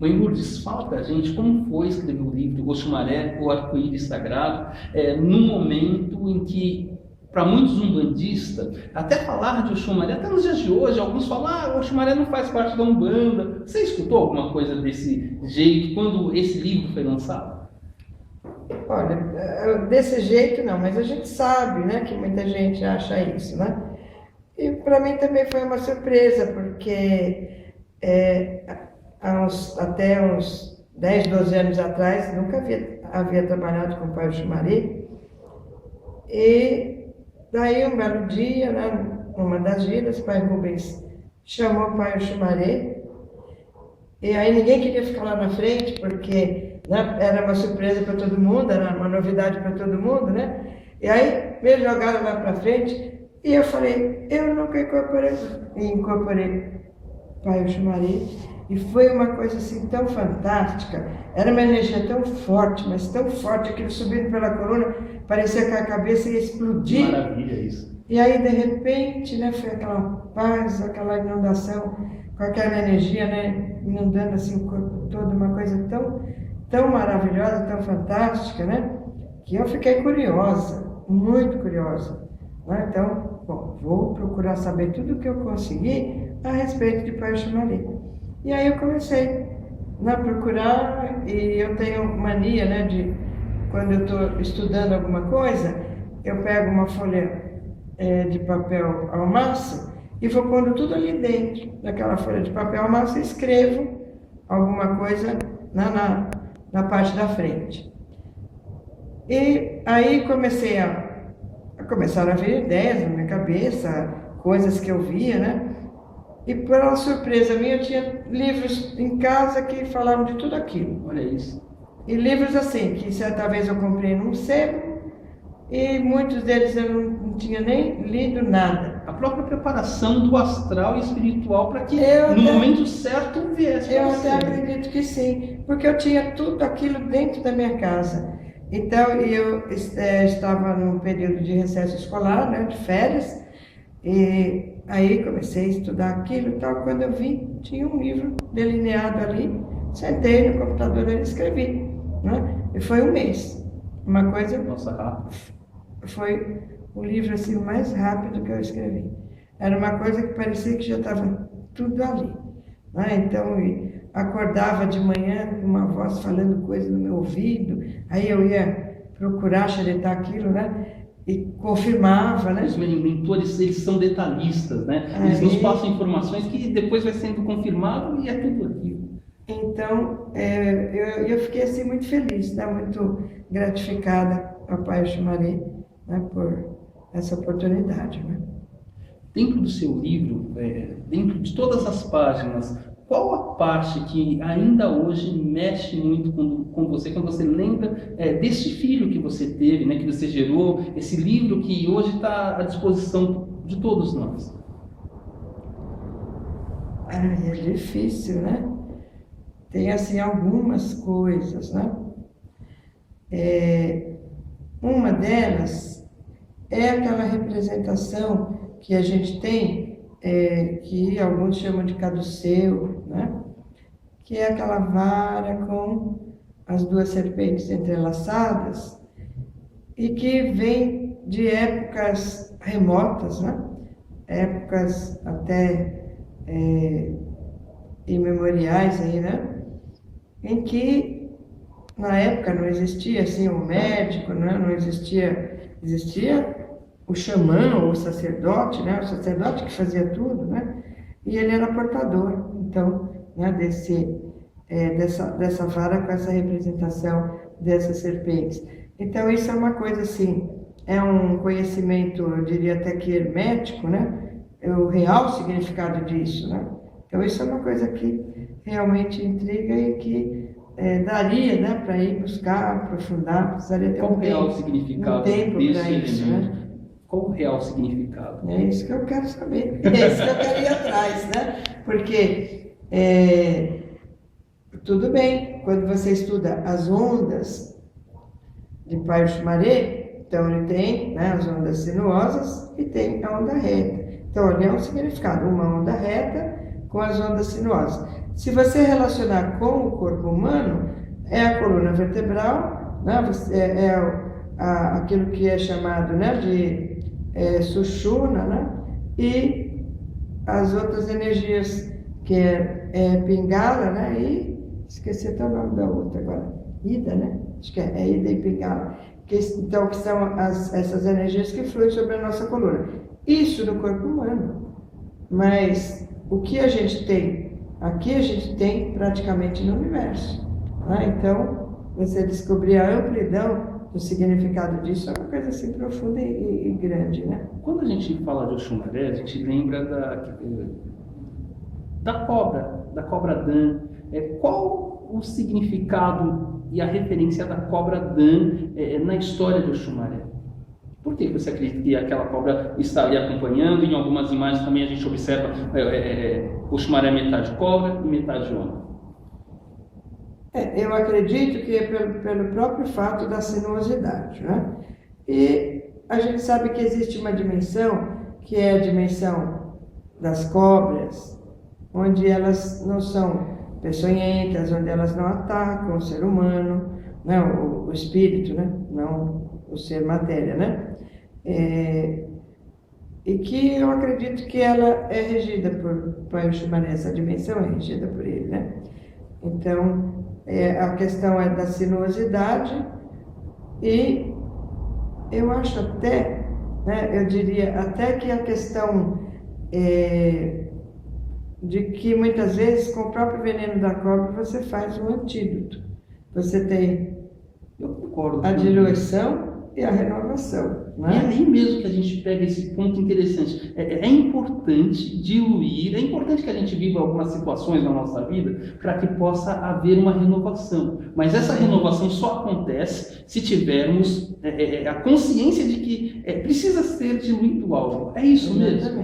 Mãe Lourdes, fala pra gente como foi escrever o livro Oxumaré, o Arco-Íris Sagrado, num momento em que, para muitos umbandistas, até falar de Oxumaré, até nos dias de hoje, alguns falam, Oxumaré não faz parte da Umbanda. Você escutou alguma coisa desse jeito quando esse livro foi lançado? Olha, desse jeito não, mas a gente sabe, né, que muita gente acha isso, né? E para mim também foi uma surpresa, porque até uns 10, 12 anos atrás, nunca havia trabalhado com o Pai Oxumaré. E daí, um belo dia, né, numa das giras, o Pai Rubens chamou o Pai Oxumaré. E aí ninguém queria ficar lá na frente, porque, né, era uma surpresa para todo mundo, era uma novidade para todo mundo, né? E aí me jogaram lá para frente e eu falei, eu nunca incorporei Pai Oxumaré. E foi uma coisa assim tão fantástica, era uma energia tão forte, mas tão forte, aquilo subindo pela coluna, parecia que a cabeça ia explodir. Maravilha isso. E aí, de repente, né, foi aquela paz, aquela inundação, com aquela energia, né, inundando assim o corpo todo, uma coisa tão maravilhosa, tão fantástica, né, que eu fiquei curiosa, muito curiosa. Né? Então, bom, vou procurar saber tudo o que eu conseguir a respeito de Pai Oxumaré. E aí eu comecei a procurar, e eu tenho mania, né, de quando eu estou estudando alguma coisa, eu pego uma folha de papel almaço e vou pondo tudo ali dentro daquela folha de papel almaço e escrevo alguma coisa na parte da frente. E aí começaram a vir ideias na minha cabeça, coisas que eu via, né? E por uma surpresa minha, eu tinha livros em casa que falavam de tudo aquilo. Olha isso. E livros assim, que certa vez eu comprei num sebo, e muitos deles eu não tinha nem lido nada. A própria preparação do astral e espiritual para que momento certo viesse. Eu até acredito que sim, porque eu tinha tudo aquilo dentro da minha casa. Então, eu estava num período de recesso escolar, né, de férias, e aí comecei a estudar aquilo e tal. Quando eu vi, tinha um livro delineado ali, sentei no computador e escrevi, né? E foi um mês. Uma coisa... Nossa, rápido. Foi o livro assim, o mais rápido que eu escrevi. Era uma coisa que parecia que já estava tudo ali. Né? Então, acordava de manhã com uma voz falando coisa no meu ouvido, aí eu ia procurar xeretar aquilo, né? E confirmava, né? Os mentores, eles são detalhistas, né? Eles nos passam informações que depois vai sendo confirmado e é tudo aquilo. Então, eu fiquei assim muito feliz, né? Muito gratificada ao Pai Oxumaré, né? Por essa oportunidade, né? Dentro do seu livro, dentro de todas as páginas, qual a parte que ainda hoje mexe muito com você, quando você lembra desse filho que você teve, né, que você gerou, esse livro que hoje está à disposição de todos nós? É difícil, né? Tem assim algumas coisas, né? Uma delas é aquela representação que a gente tem, que alguns chamam de caduceu, né? Que é aquela vara com as duas serpentes entrelaçadas e que vem de épocas remotas, né? Épocas até imemoriais aí, né? Em que na época não existia assim o médico, né? Não existia o xamã ou o sacerdote, né? O sacerdote que fazia tudo, né? E ele era portador, então, né? Dessa vara com essa representação dessas serpentes. Então isso é uma coisa assim, é um conhecimento, eu diria até que hermético, né? É o real significado disso, né? Então isso é uma coisa que realmente intriga e que daria, né, para ir buscar, aprofundar, precisaria ter Qual o real significado tempo para isso, elemento? né? Qual o real significado? É isso que eu quero saber, é isso que eu quero ir atrás, né? Porque tudo bem, quando você estuda as ondas de Pai Oxumaré, então ele tem, né, as ondas sinuosas e tem a onda reta. Então, ali é um significado, uma onda reta com as ondas sinuosas. Se você relacionar com o corpo humano, é a coluna vertebral, né? Aquilo que é chamado, né, de Sushumna, né? E as outras energias que é Pingala, né? E esqueci até o nome da outra agora, Ida, né? Acho que é Ida e Pingala. Então, que são essas energias que fluem sobre a nossa coluna. Isso no corpo humano. Mas o que a gente tem, aqui a gente tem praticamente no universo. Né? Então, você descobrir a amplidão do significado disso é uma coisa assim profunda e grande, né? Quando a gente fala de Oxumaré, a gente lembra da cobra Dan. Qual o significado e a referência da cobra Dan na história de Oxumaré? Por que você acredita que aquela cobra está ali acompanhando? Em algumas imagens também a gente observa Oxumaré metade cobra e metade homem. Eu acredito que é pelo próprio fato da sinuosidade, né? E a gente sabe que existe uma dimensão, que é a dimensão das cobras, onde elas não são peçonhentas, onde elas não atacam o ser humano, né? O espírito, né? Não o ser matéria, né? E que eu acredito que ela é regida por Pai Oxumaré, essa dimensão é regida por ele, né? Então, a questão é da sinuosidade e eu acho até, né, eu diria até que a questão de que muitas vezes com o próprio veneno da cobra você faz um antídoto. Você tem a diluição e a renovação. Né? E é aí mesmo que a gente pega esse ponto interessante. É importante diluir, é importante que a gente viva algumas situações na nossa vida para que possa haver uma renovação. Mas essa renovação só acontece se tivermos a consciência de que precisa ser diluído algo. É isso mesmo?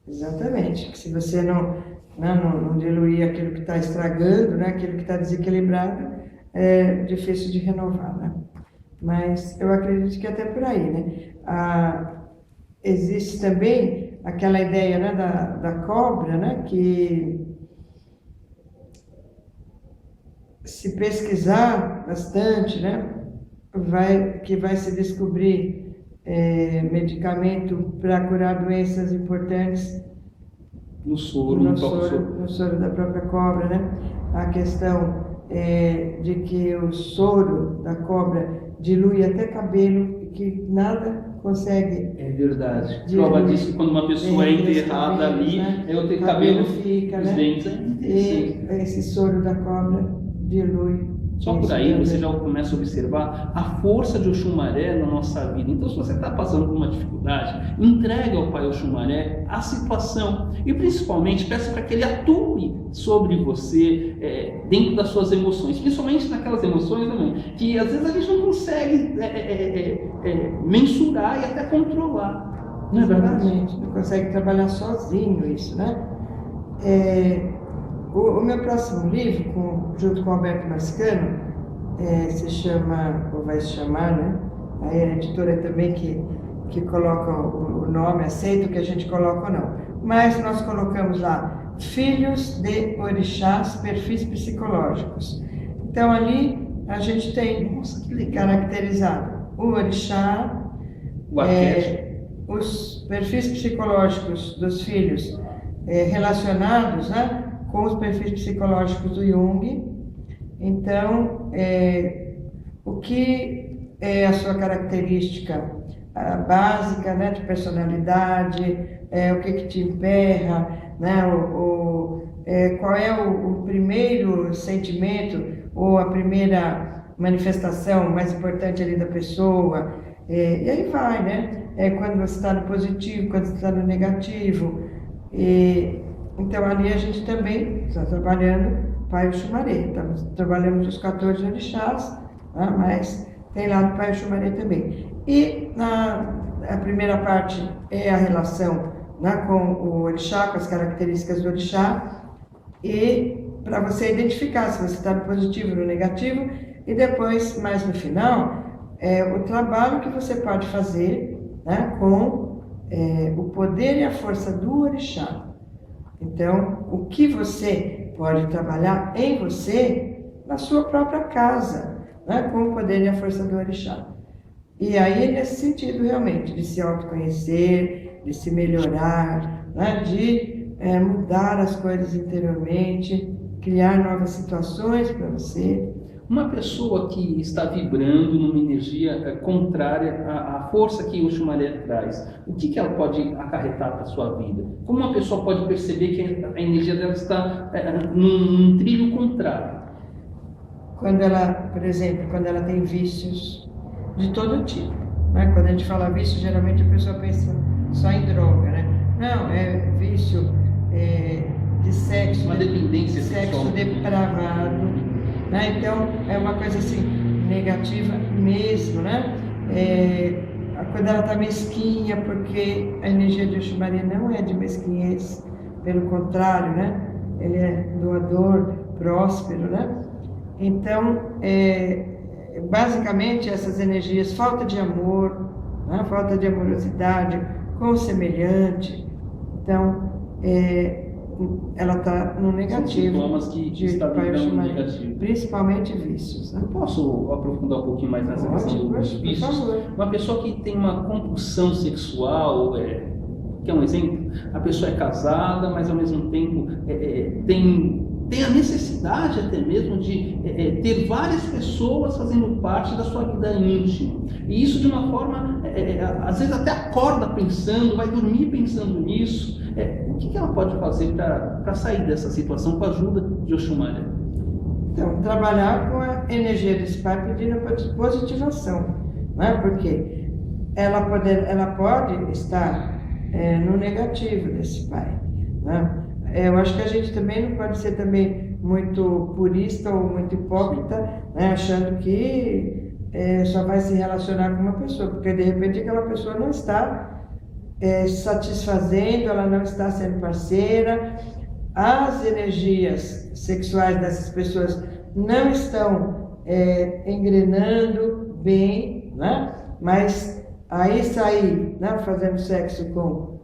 Exatamente. Se você não diluir aquilo que está estragando, né, aquilo que está desequilibrado, é difícil de renovar, né? Mas eu acredito que até por aí, né? Existe também aquela ideia, né, da cobra, né, que se pesquisar bastante, né, vai se descobrir medicamento para curar doenças importantes no soro da própria cobra, né? A questão de que o soro da cobra dilui até cabelo e que nada consegue. É verdade. Prova disso que quando uma pessoa é enterrada cabelos, ali, né? eu tenho cabelo fica, os né? dentes. E esse soro da cobra dilui. Só por aí você já começa a observar a força de Oxumaré na nossa vida. Então, se você está passando por uma dificuldade, entregue ao Pai Oxumaré a situação e principalmente peça para que ele atue sobre você dentro das suas emoções, principalmente naquelas emoções também que às vezes a gente não consegue mensurar e até controlar. Não é verdade? Não consegue trabalhar sozinho isso, né? O meu próximo livro, junto com o Alberto Mascano, se chama, ou vai se chamar, né? A editora também que coloca o nome, aceita o que a gente coloca ou não. Mas nós colocamos lá, Filhos de Orixás, Perfis Psicológicos. Então ali a gente tem caracterizado o orixá, os perfis psicológicos dos filhos relacionados, né, com os perfis psicológicos do Jung. Então, o que é a sua característica básica, né, de personalidade, o que te emperra, né, qual é o primeiro sentimento ou a primeira manifestação mais importante ali da pessoa, e aí vai, né, quando você está no positivo, quando você está no negativo. Então ali a gente também está trabalhando Pai Oxumaré, trabalhamos os 14 orixás, mas tem lá do Pai Oxumaré também. E a primeira parte é a relação, né, com o orixá, com as características do orixá, e para você identificar se você está no positivo ou no negativo, e depois, mais no final, o trabalho que você pode fazer, né, com o poder e a força do orixá. Então, o que você pode trabalhar em você, na sua própria casa, né? Com o poder e a força do orixá. E aí, nesse sentido, realmente, de se autoconhecer, de se melhorar, né? De mudar as coisas interiormente, criar novas situações para você. Uma pessoa que está vibrando numa energia contrária à força que o Oxumaré traz, o que ela pode acarretar para a sua vida? Como uma pessoa pode perceber que a energia dela está num trilho contrário? Quando ela, por exemplo, quando ela tem vícios de todo tipo, né? Quando a gente fala vício, geralmente a pessoa pensa só em droga, né? Não, é vício de sexo, uma dependência sexo sexual depravado, né? Então é uma coisa assim negativa mesmo, né? Quando ela está mesquinha, porque a energia de Oxumaré não é de mesquinhez, pelo contrário, né? Ele é doador, próspero, né? Então, basicamente essas energias, falta de amor, né? Falta de amorosidade com o semelhante, então ela está no negativo. São sintomas que está vibrando no negativo. Principalmente vícios. Né? Eu posso aprofundar um pouquinho mais nessa questão dos vícios? Uma pessoa que tem uma compulsão sexual, quer um exemplo? A pessoa é casada, mas ao mesmo tempo tem a necessidade até mesmo de ter várias pessoas fazendo parte da sua vida íntima. E isso de uma forma, às vezes até acorda pensando, vai dormir pensando nisso. O que ela pode fazer para sair dessa situação com a ajuda de Oxumaré? Então, trabalhar com a energia desse pai pedindo positivação, né? Porque ela pode estar no negativo desse pai, né? Eu acho que a gente também não pode ser também muito purista ou muito hipócrita, né? Achando que só vai se relacionar com uma pessoa, porque de repente aquela pessoa não está satisfazendo, ela não está sendo parceira, as energias sexuais dessas pessoas não estão engrenando bem, né? Mas aí sair, né, fazendo sexo com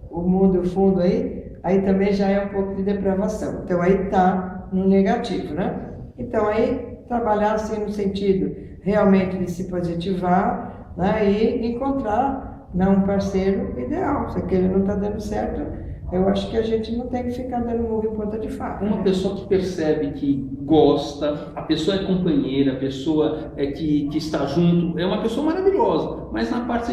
o mundo fundo aí também já é um pouco de depravação. Então aí está no negativo, né? Então aí trabalhar assim no sentido realmente de se positivar, né, e encontrar um parceiro ideal. Se aquele não está dando certo, eu acho que a gente não tem que ficar dando murro em ponta de faca. Uma pessoa que percebe que gosta, a pessoa é companheira, a pessoa que está junto, é uma pessoa maravilhosa, mas na parte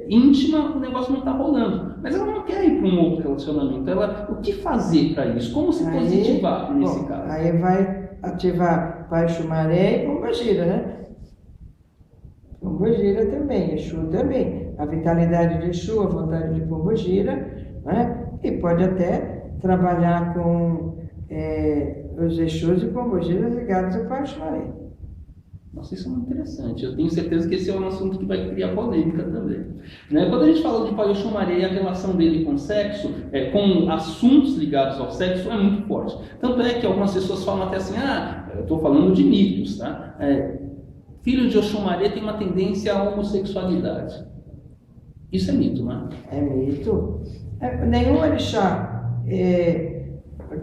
íntima o negócio não está rolando. Mas ela não quer ir para um outro relacionamento. O que fazer para isso? Como se positivar nesse caso? Aí vai ativar Pai Oxumaré e Pombagira, né? Pombagira também, Exu também. A vitalidade de Exu, a vontade de Pombagira, né? E pode até trabalhar com os Exus e Pombagiras ligados ao Pai Oxumaré. Nossa, isso é muito interessante. Eu tenho certeza que esse é um assunto que vai criar polêmica também. Né? Quando a gente fala de Pai Oxumaré, a relação dele com o sexo, com assuntos ligados ao sexo, é muito forte. Tanto é que algumas pessoas falam até assim, eu estou falando de mitos, tá? Filho de Oxumaré tem uma tendência à homossexualidade. Isso é mito, não é? É mito. Nenhum orixá,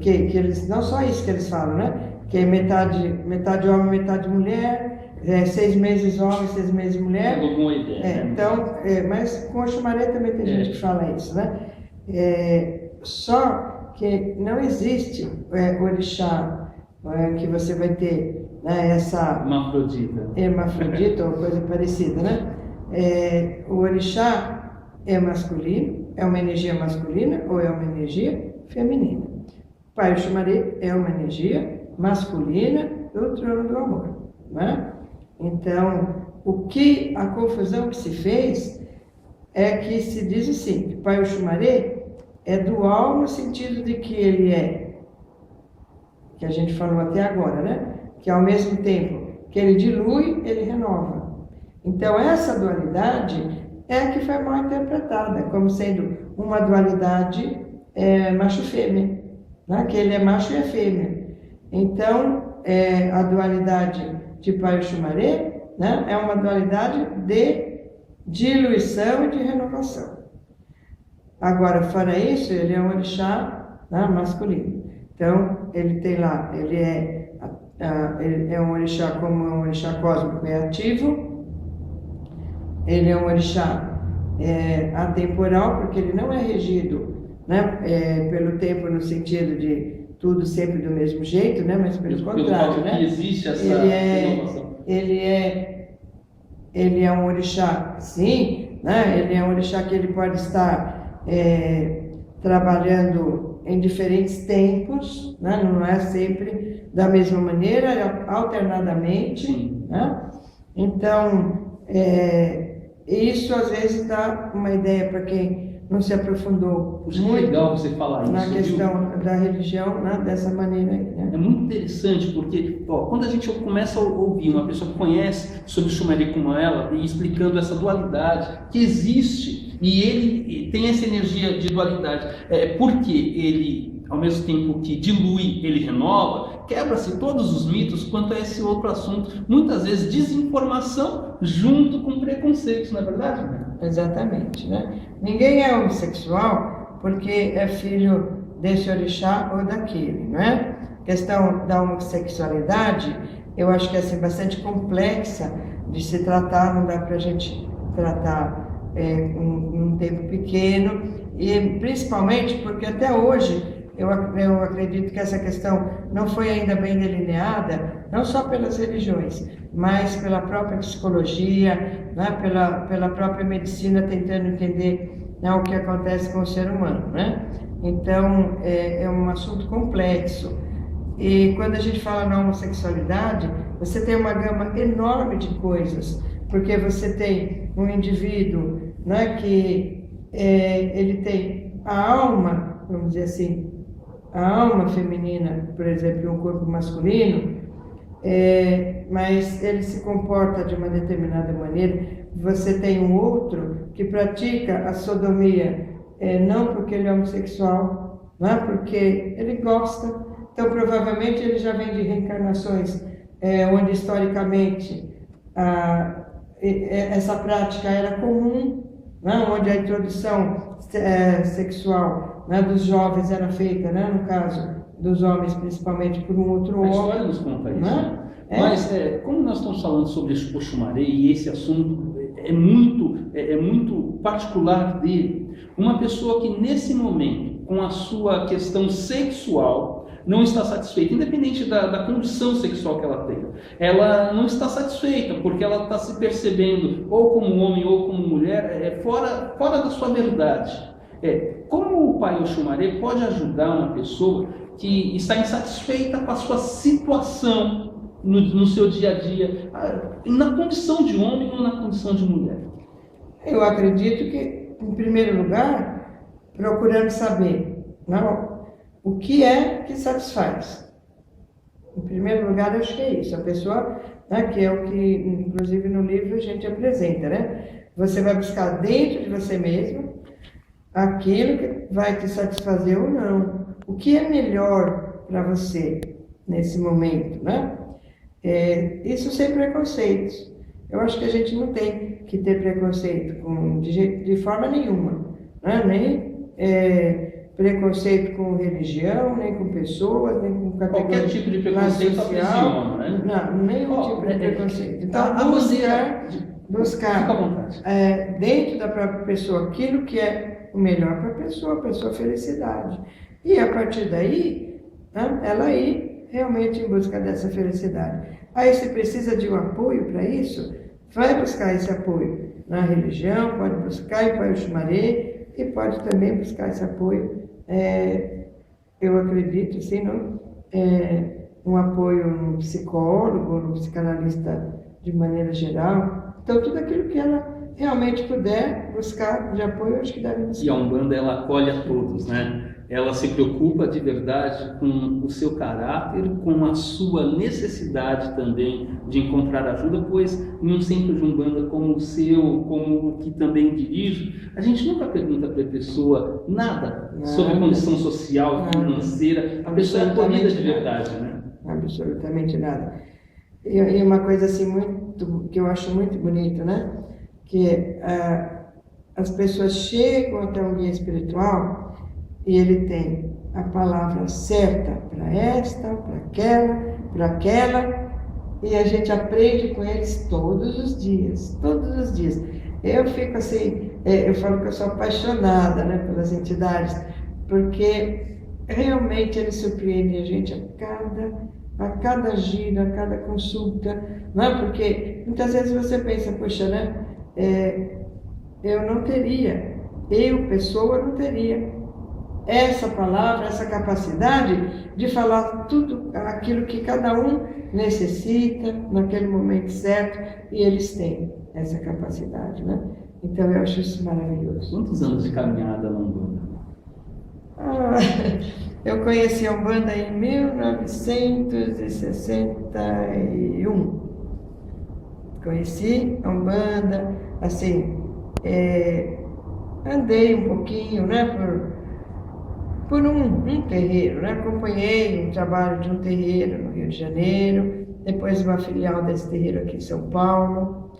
que eles, não só isso que eles falam, né? Que é metade homem, metade mulher, 6 meses homem, 6 meses mulher. É alguma ideia, né? Então, mas com Oxumaré também tem gente que fala isso, né? Só que não existe orixá que você vai ter, né, essa hermafrodita ou coisa parecida, né? O orixá é masculino, é uma energia masculina ou é uma energia feminina. Pai Oxumaré é uma energia masculina do trono do amor, né? Então, a confusão que se fez é que se diz assim, que Pai Oxumaré é dual no sentido de que ele que a gente falou até agora, né? Que ao mesmo tempo que ele dilui, ele renova. Então essa dualidade é a que foi mal interpretada, como sendo uma dualidade macho-fêmea, né? Que ele é macho e é fêmea. Então a dualidade de Pai Oxumaré, né? É uma dualidade de diluição e de renovação. Agora, fora isso, ele é um orixá, né, masculino. Então, Então, ele tem lá, ele é um orixá, como um orixá cósmico, é ativo. Ele é um orixá atemporal, porque ele não é regido, né, pelo tempo no sentido de tudo sempre do mesmo jeito, né, mas pelo contrário, né? Existe essa inovação. Ele é um orixá, sim, né? Ele é um orixá que ele pode estar trabalhando em diferentes tempos, né? Não é sempre da mesma maneira, é alternadamente, né? Então, isso às vezes dá uma ideia para quem não se aprofundou muito legal você falar isso, na questão da religião, né? Dessa maneira aí, né? É muito interessante porque quando a gente começa a ouvir uma pessoa que conhece sobre o Xumaré como ela e explicando essa dualidade que existe, e ele tem essa energia de dualidade, porque ele, ao mesmo tempo que dilui, ele renova, quebra-se todos os mitos quanto a esse outro assunto, muitas vezes desinformação junto com preconceitos, não é verdade, né? Exatamente, né? Ninguém é homossexual porque é filho desse orixá ou daquele, não é? A questão da homossexualidade, eu acho que é assim, bastante complexa de se tratar, não dá para a gente tratar um tempo pequeno, e principalmente porque até hoje eu acredito que essa questão não foi ainda bem delineada, não só pelas religiões, mas pela própria psicologia, né, pela própria medicina tentando entender, né, o que acontece com o ser humano, né? Então, é um assunto complexo. E quando a gente fala na homossexualidade, você tem uma gama enorme de coisas, porque você tem um indivíduo, né, que ele tem a alma, vamos dizer assim, a alma feminina, por exemplo, e um corpo masculino, mas ele se comporta de uma determinada maneira. Você tem um outro que pratica a sodomia, não porque ele é homossexual, não é porque ele gosta. Então, provavelmente, ele já vem de reencarnações onde, historicamente, essa prática era comum, né? Onde a introdução sexual, né, dos jovens era feita, né, no caso dos homens, principalmente por um outro homem. A história nos conta isso, né? Mas, como nós estamos falando sobre o Xumaré, e esse assunto é muito particular dele, uma pessoa que nesse momento, com a sua questão sexual, não está satisfeita, independente da condição sexual que ela tenha, ela não está satisfeita, porque ela está se percebendo ou como homem ou como mulher, fora da sua verdade. Como o Pai Oxumaré pode ajudar uma pessoa que está insatisfeita com a sua situação no seu dia a dia, na condição de homem ou na condição de mulher? Eu acredito que, em primeiro lugar, procurando saber o que é que satisfaz. Em primeiro lugar, eu acho que é isso. A pessoa, né, que é o que, inclusive, no livro a gente apresenta, né? Você vai buscar dentro de você mesmo aquilo que vai te satisfazer ou não. O que é melhor para você nesse momento, né? Isso sem preconceitos. Eu acho que a gente não tem que ter preconceito de forma nenhuma, né? Nem preconceito com religião, nem com pessoas, nem com categoria. Qualquer tipo de preconceito social, né? Não, nenhum tipo de preconceito. Então, buscar dentro da própria pessoa aquilo que é o melhor para a pessoa felicidade. E a partir daí, né, ela ir realmente em busca dessa felicidade. Aí você precisa de um apoio para isso, vai buscar esse apoio na religião, pode buscar em Pai Oxumaré e pode também buscar esse apoio, eu acredito, sim, um apoio no psicólogo, no psicanalista de maneira geral. Então, tudo aquilo que ela realmente puder buscar de apoio, eu acho que deve buscar. E a Umbanda, ela acolhe a todos, né? Ela se preocupa de verdade com o seu caráter, com a sua necessidade também de encontrar ajuda, pois em um centro de Umbanda como o seu, como o que também dirijo, a gente nunca pergunta para a pessoa nada sobre a condição social, financeira. A pessoa é acolhida de verdade, né? Absolutamente nada. E uma coisa assim que eu acho muito bonito, né? Que as pessoas chegam até um guia espiritual e ele tem a palavra certa para esta, para aquela, e a gente aprende com eles todos os dias, todos os dias. Eu fico assim, eu falo que eu sou apaixonada, né, pelas entidades, porque realmente eles surpreendem a gente a cada giro, a cada consulta, não é? Porque muitas vezes você pensa, poxa, né, eu não teria, pessoa, não teria essa palavra, essa capacidade de falar tudo aquilo que cada um necessita naquele momento certo, e eles têm essa capacidade, né? Então eu acho isso maravilhoso. Quantos anos de caminhada na Umbanda? Eu conheci a Umbanda em 1961. Conheci a Umbanda, assim, andei um pouquinho, né, por um terreiro, né? Acompanhei um trabalho de um terreiro no Rio de Janeiro, depois uma filial desse terreiro aqui em São Paulo.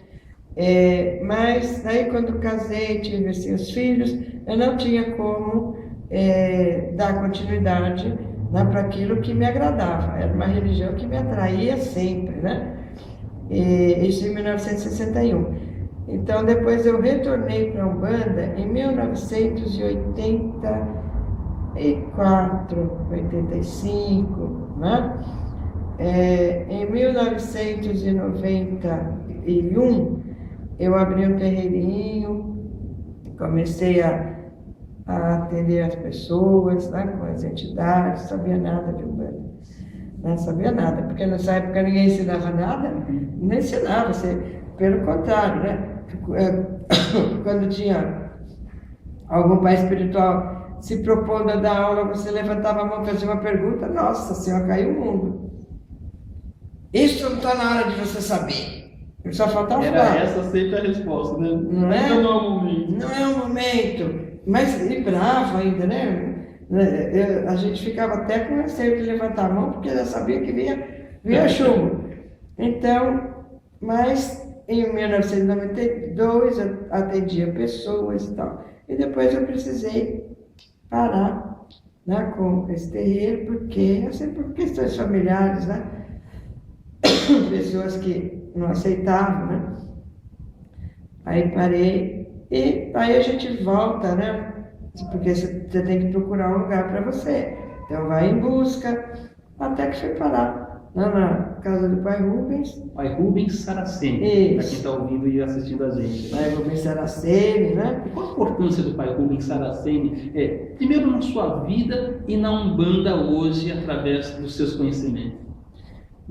Mas daí quando casei, tive assim, os filhos, eu não tinha como dar continuidade, né, para aquilo que me agradava. Era uma religião que me atraía sempre, né? Isso em 1961. Então depois eu retornei para a Umbanda em 1984, 85, né? Em 1991 eu abri um terreirinho, comecei a atender as pessoas, né, com as entidades, não sabia nada de Umbanda, não sabia nada, porque nessa época ninguém ensinava nada, não ensinava, pelo contrário, né? Quando tinha algum pai espiritual se propondo a dar aula, você levantava a mão e fazia uma pergunta, nossa senhora, caiu o mundo. Isso não está na hora de você saber. Só faltava falar. Era essa sempre a resposta, né? Não é? Não é o momento. Não é o momento. Mas e bravo ainda, né? A gente ficava até com receio de levantar a mão, porque já sabia que vinha chumbo. Então, mas em 1992 eu atendia pessoas e tal. E depois eu precisei parar, né, com esse terreiro, porque, assim, por questões familiares, né? Pessoas que não aceitavam, né? Aí parei, e aí a gente volta, né? Porque você tem que procurar um lugar para você. Então vai em busca, até que foi parar na casa do Pai Rubens. Pai Rubens Saraceni, para quem está ouvindo e assistindo a gente. Pai Rubens Saraceni, né? E qual a importância do Pai Rubens Saraceni, primeiro na sua vida e na Umbanda hoje, através dos seus conhecimentos?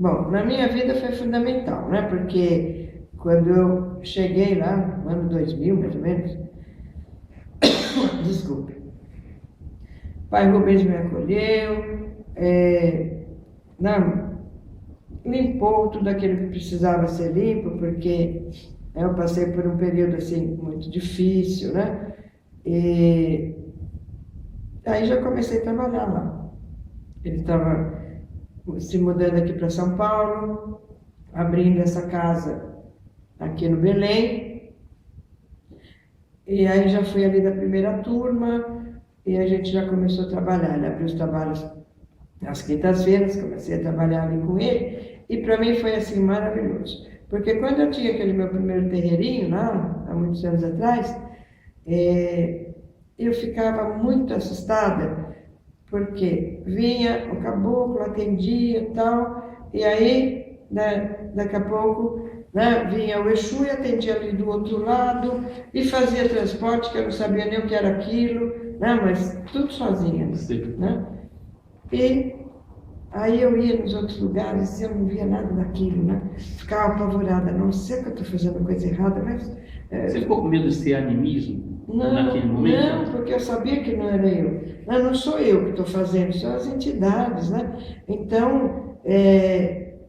Bom, na minha vida foi fundamental, né? Porque quando eu cheguei lá, no ano 2000, mais ou menos, desculpe, Pai Rubens me acolheu, limpou tudo aquilo que precisava ser limpo, porque eu passei por um período assim muito difícil, né? E aí já comecei a trabalhar lá. Ele estava se mudando aqui para São Paulo, abrindo essa casa aqui no Belém, e aí já fui ali da primeira turma, e a gente já começou a trabalhar. Ele abriu os trabalhos às quintas-feiras, comecei a trabalhar ali com ele, e para mim foi assim maravilhoso, porque quando eu tinha aquele meu primeiro terreirinho lá, há muitos anos atrás, eu ficava muito assustada, porque vinha o caboclo, atendia e tal, e aí, né, daqui a pouco, né, vinha o Exu e atendia ali do outro lado, e fazia transporte, que eu não sabia nem o que era aquilo, né, mas tudo sozinha, né? E aí eu ia nos outros lugares e eu não via nada daquilo, né? Ficava apavorada, não sei que eu estou fazendo coisa errada, mas... Você ficou com medo de ser animismo naquele momento? Não, porque eu sabia que não era eu. Não sou eu que estou fazendo, são as entidades, né? Então,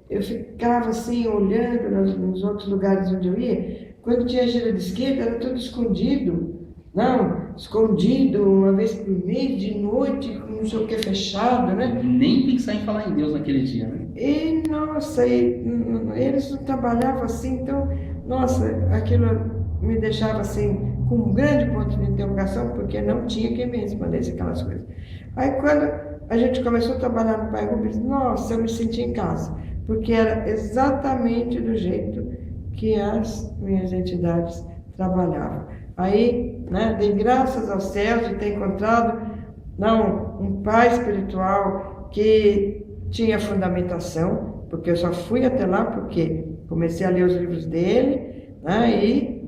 eu ficava assim, olhando nos outros lugares onde eu ia. Quando tinha gira de esquerda, era tudo escondido. Não, escondido, uma vez por mês, de noite, com não sei o que fechado, né? Nem pensar em falar em Deus naquele dia, né? E, nossa, eles não trabalhavam assim, então, nossa, aquilo me deixava assim, com um grande ponto de interrogação, porque não tinha quem me respondesse aquelas coisas. Aí quando a gente começou a trabalhar no Pai Rubens, nossa, eu me senti em casa, porque era exatamente do jeito que as minhas entidades trabalhavam. Aí, né, dei graças aos céus de ter encontrado um pai espiritual que tinha fundamentação, porque eu só fui até lá porque comecei a ler os livros dele, né, e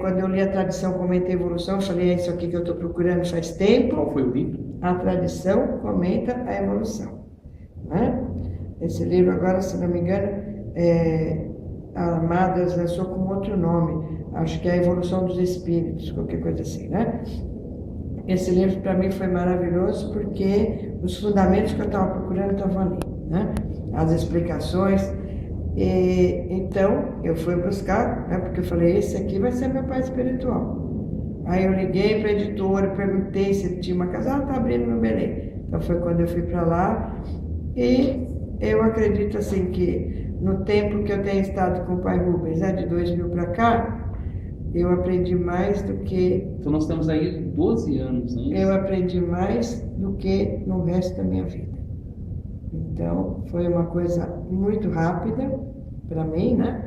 quando eu li a Tradição Comenta a Evolução, eu falei, é isso aqui que eu estou procurando faz tempo. Qual foi o livro? A Tradição Comenta a Evolução. Né? Esse livro agora, se não me engano, a Amadas lançou com outro nome, acho que é a Evolução dos Espíritos, qualquer coisa assim, né? Esse livro para mim foi maravilhoso porque os fundamentos que eu estava procurando estavam ali, né? As explicações. E então eu fui buscar, né? Porque eu falei, esse aqui vai ser meu pai espiritual. Aí eu liguei para a editora, perguntei se tinha uma casa, está abrindo no Belém. Então foi quando eu fui para lá e eu acredito assim que no tempo que eu tenho estado com o Pai Rubens, de 2000 para cá, eu aprendi mais do que... Então nós temos aí 12 anos, né? Eu aprendi mais do que no resto da minha vida. Então foi uma coisa muito rápida para mim, né?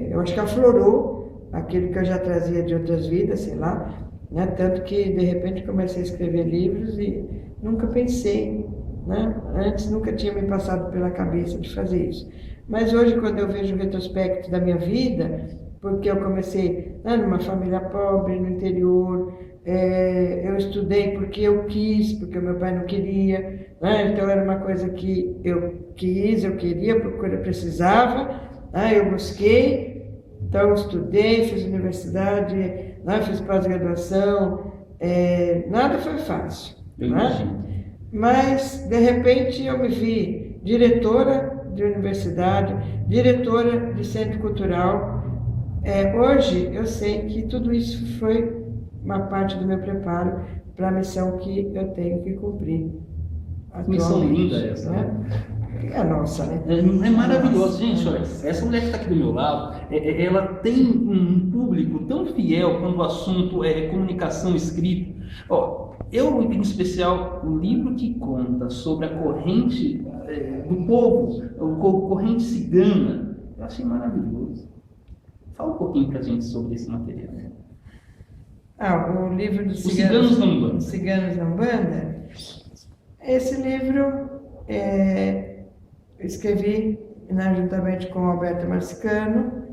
Eu acho que aflorou aquilo que eu já trazia de outras vidas, sei lá, né? Tanto que de repente comecei a escrever livros e nunca pensei, né? Antes nunca tinha me passado pela cabeça de fazer isso. Mas hoje, quando eu vejo o retrospecto da minha vida, porque eu comecei numa família pobre, no interior, eu estudei porque eu quis, porque o meu pai não queria, né? Então era uma coisa que eu quis, eu queria, porque eu precisava, né? Eu busquei, então eu estudei, fiz universidade, né? Fiz pós-graduação, nada foi fácil, né? Mas de repente eu me vi diretora de universidade, diretora de centro cultural. Hoje eu sei que tudo isso foi uma parte do meu preparo para a missão que eu tenho que cumprir. Missão linda essa, né? É a nossa, né? É maravilhoso, gente. Olha, essa mulher que está aqui do meu lado, ela tem um público tão fiel quando o assunto é comunicação escrita. Eu, em especial, o livro que conta sobre a corrente do povo, a corrente cigana, eu achei maravilhoso. Fala um pouquinho para a gente sobre esse material. O livro dos Ciganos da Umbanda. Ciganos da Umbanda. Esse livro eu escrevi, né, juntamente com o Alberto Marcicano,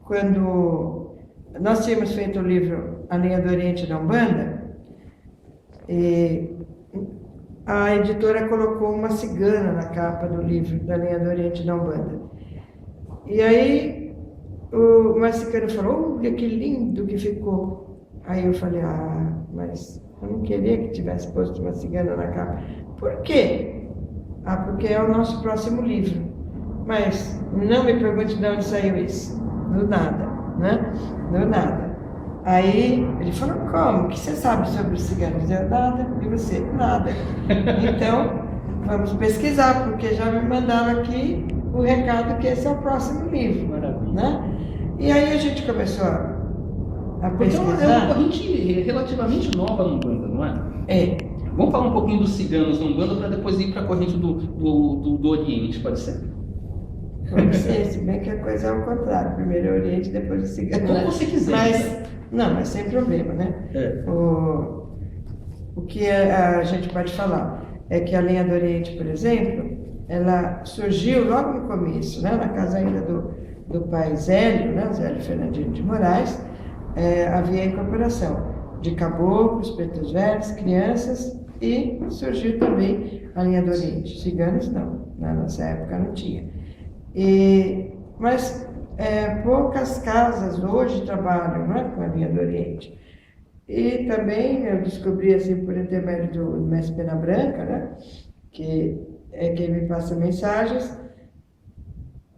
quando nós tínhamos feito o livro A Linha do Oriente da Umbanda, e a editora colocou uma cigana na capa do livro da Linha do Oriente da Umbanda. E aí o Marcicano falou, olha que lindo que ficou. Aí eu falei, mas eu não queria que tivesse posto uma cigana na capa. Por quê? Porque é o nosso próximo livro. Mas não me pergunte de onde saiu isso. Do nada, né? Do nada. Aí ele falou, como? O que você sabe sobre os ciganos? Eu, nada. E você? Nada. Então, vamos pesquisar, porque já me mandaram aqui o recado que esse é o próximo livro. Maravilha. Né? E aí a gente começou a pesquisar. Então é uma corrente relativamente nova no Umbanda, não é? Vamos falar um pouquinho dos ciganos no Umbanda para depois ir para a corrente do Oriente, pode ser? Pode ser, se bem que a coisa é ao contrário. Primeiro o Oriente, depois o cigano. Como você quiser. Mas sem problema, né? O que a gente pode falar é que a linha do Oriente, por exemplo, ela surgiu logo no começo, né? Na casa ainda do pai Zélio, né? Zélio Fernandino de Moraes, havia a incorporação de caboclos, pretos velhos, crianças, e surgiu também a linha do Oriente. Ciganos não, na nossa época não tinha. Mas poucas casas hoje trabalham, né, com a linha do Oriente. E também eu descobri, assim, por intermédio do Mestre Pena Branca, né, que é quem me passa mensagens,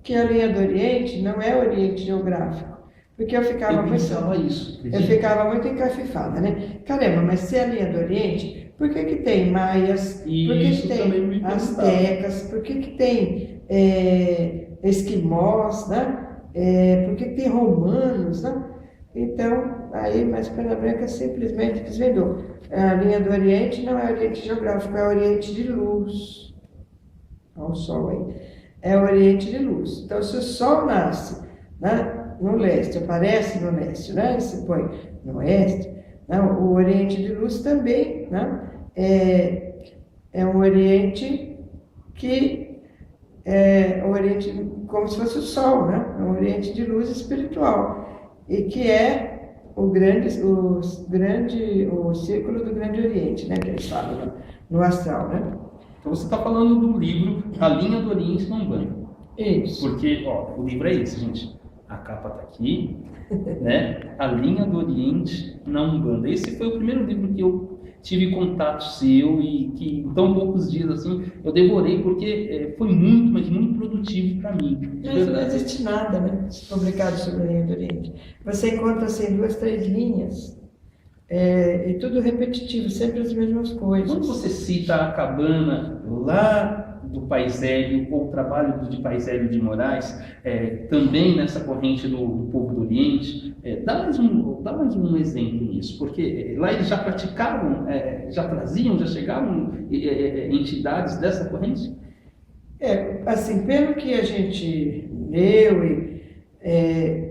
que a linha do Oriente não é Oriente geográfico. Porque eu ficava muito encafifada, né? Caramba, mas se é a linha do Oriente, por que tem maias? Por que tem astecas? Por que tem esquimós, né? Por que tem romanos, né? Então, aí, mas Pedra Branca simplesmente desvendou. A linha do Oriente não é Oriente geográfico, é Oriente de luz. Olha o Sol aí. É Oriente de luz. Então, se o Sol nasce, né, no leste, aparece no leste, né, e se põe no oeste, né, o Oriente de luz também, né, é um Oriente que é o Oriente como se fosse o Sol, né, é um Oriente de luz espiritual, e que é o círculo do Grande Oriente, né, que eles falam no astral, né. Então você está falando do livro A Linha do Oriente na Umbanda. Isso. Porque, ó, o livro é esse, gente. A capa está aqui, né? A Linha do Oriente na Umbanda. Esse foi o primeiro livro que eu tive contato seu e que em tão poucos dias assim eu devorei porque foi muito, mas muito produtivo para mim. Mas não existe nada, né, publicado sobre a Linha do Oriente. Você encontra assim 2, 3 linhas. E tudo repetitivo, sempre as mesmas coisas. Quando você cita a cabana lá do Paisélio, ou o trabalho de Paisélio de Moraes, também nessa corrente do povo do Oriente, dá mais um exemplo nisso, porque lá eles já praticavam, já chegavam entidades dessa corrente? Assim, pelo que a gente leu,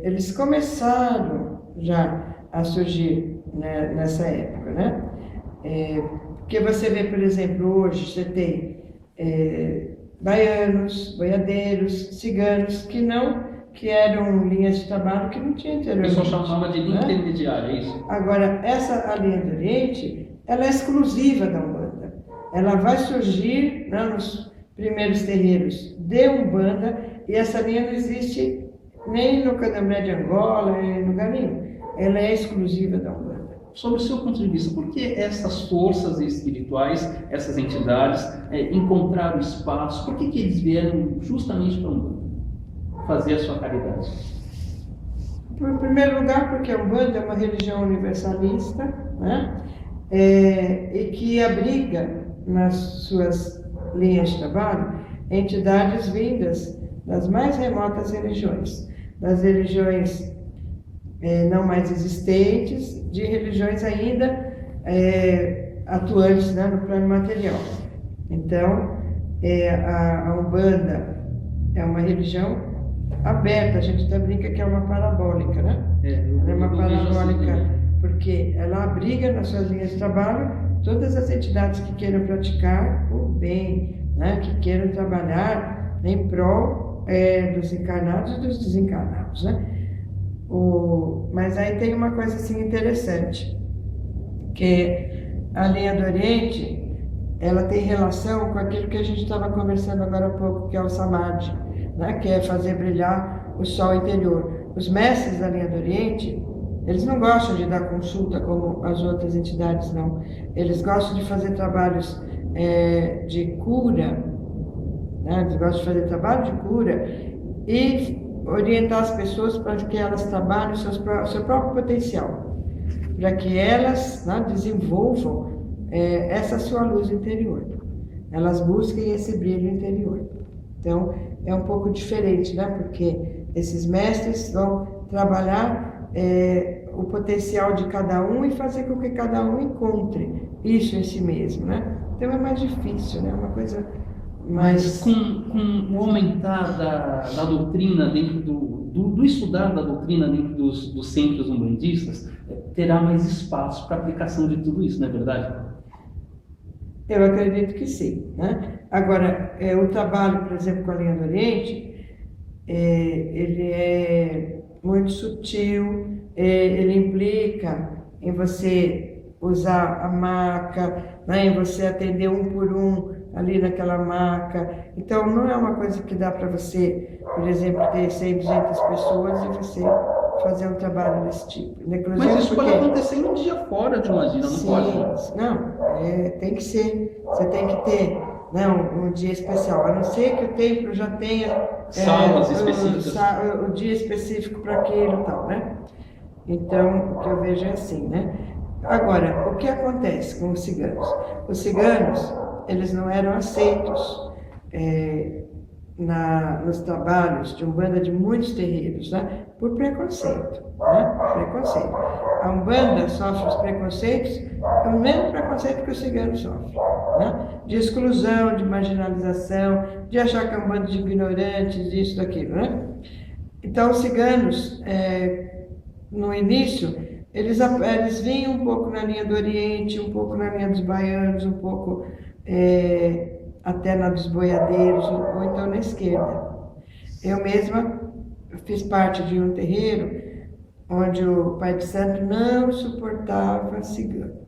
eles começaram já a surgir, né, nessa época, né? Porque você vê, por exemplo, hoje você tem baianos, boiadeiros, ciganos, que eram linhas de trabalho que não tinha O interior. pessoal chamava de linha intermediária, é isso? Agora, a linha do Oriente, ela é exclusiva da Umbanda. Ela vai surgir, né, nos primeiros terreiros de Umbanda, e essa linha não existe nem no Candomblé de Angola, nem em lugar nenhum. Ela é exclusiva da Umbanda. Sobre o seu ponto de vista, por que essas forças espirituais, essas entidades, encontraram espaço? Por que eles vieram justamente para Umbanda fazer a sua caridade? Em primeiro lugar, porque a Umbanda é uma religião universalista, né? E que abriga nas suas linhas de trabalho entidades vindas das mais remotas religiões, das religiões não mais existentes, de religiões ainda atuantes, né, no plano material. Então, a Umbanda é uma religião aberta, a gente até brinca que é uma parabólica, né? Ela é uma parabólica porque ela abriga nas suas linhas de trabalho todas as entidades que queiram praticar o bem, né, que queiram trabalhar em prol dos encarnados e dos desencarnados, né? Mas aí tem uma coisa assim interessante, que a linha do Oriente, ela tem relação com aquilo que a gente estava conversando agora há pouco, que é o Samadhi, né? Que é fazer brilhar o sol interior. Os mestres da linha do Oriente, eles não gostam de dar consulta como as outras entidades, não. Eles gostam de fazer trabalhos de cura, né? Eles gostam de fazer trabalho de cura e orientar as pessoas para que elas trabalhem o seu próprio potencial, para que elas, né, desenvolvam essa sua luz interior, elas busquem esse brilho interior. Então, é um pouco diferente, né, porque esses mestres vão trabalhar o potencial de cada um e fazer com que cada um encontre isso em si mesmo, né? Então, é mais difícil, né, uma coisa... Mas com o aumentar da doutrina dentro do estudar da doutrina dentro dos centros umbandistas, terá mais espaço para aplicação de tudo isso, não é verdade? Eu acredito que sim, né? Agora, o trabalho, por exemplo, com a linha do Oriente, ele é muito sutil, ele implica em você usar a maca, né? Em você atender um por um ali naquela maca. Então, não é uma coisa que dá para você, por exemplo, ter 100, 200 pessoas e você fazer um trabalho desse tipo. Inclusive, mas isso pode acontecer um dia fora de uma gira, não pode? Não, tem que ser. Você tem que ter, né, um dia especial. A não ser que o templo já tenha salas específicas. O dia específico para aquilo e tal, né? Então, o que eu vejo é assim, né? Agora, o que acontece com os ciganos? Os ciganos, eles não eram aceitos nos trabalhos de Umbanda de muitos terreiros, né? Por preconceito, né? Preconceito. A Umbanda sofre os preconceitos, é o mesmo preconceito que o cigano sofre, né? De exclusão, de marginalização, de achar que é um bando de ignorantes, disso, daquilo, né? Então, os ciganos, no início, eles vinham um pouco na linha do Oriente, um pouco na linha dos baianos, um pouco até na dos boiadeiros, ou então na esquerda. Eu mesma fiz parte de um terreiro onde o pai de santo não suportava cigano.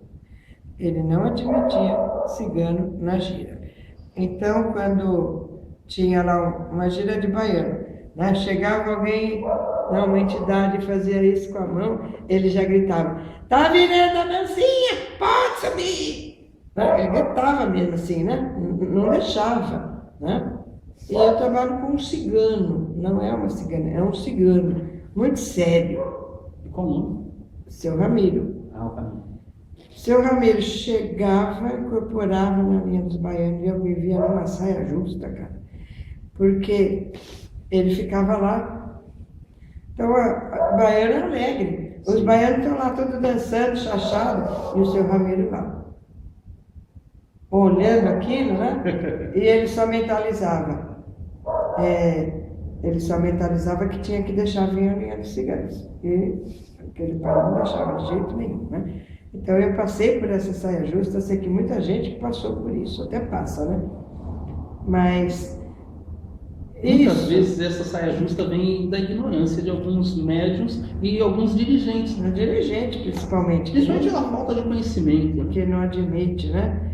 Ele não admitia cigano na gira. Então, quando tinha lá uma gira de baiano, né, chegava alguém, uma entidade, e fazia isso com a mão, ele já gritava: tá virando a mãozinha, pode subir! Ele gritava mesmo assim, né? Não deixava, né? E eu trabalho com um cigano, não é uma cigana, é um cigano, muito sério. Qual o nome? Seu Ramiro. O Ramiro. Seu Ramiro chegava, incorporava na linha dos baianos, e eu me via numa saia justa, cara. Porque ele ficava lá. Então, a baiana é alegre. Os baianos estão lá todos dançando, chachado, e o seu Ramiro lá. Olhando aquilo, né? E ele só mentalizava. Ele só mentalizava que tinha que deixar vir a linha dos ciganos. E aquele pai não deixava de jeito nenhum, né? Então eu passei por essa saia justa, sei que muita gente passou por isso, até passa, né? Mas muitas vezes essa saia justa vem da ignorância de alguns médiuns e alguns dirigentes. Dirigente, principalmente. Principalmente pela falta de conhecimento. Que não admite, né?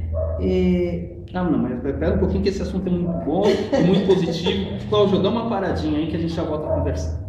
Não, mas espera um pouquinho que esse assunto é muito bom, muito positivo. Cláudio, dá uma paradinha aí que a gente já volta a conversar.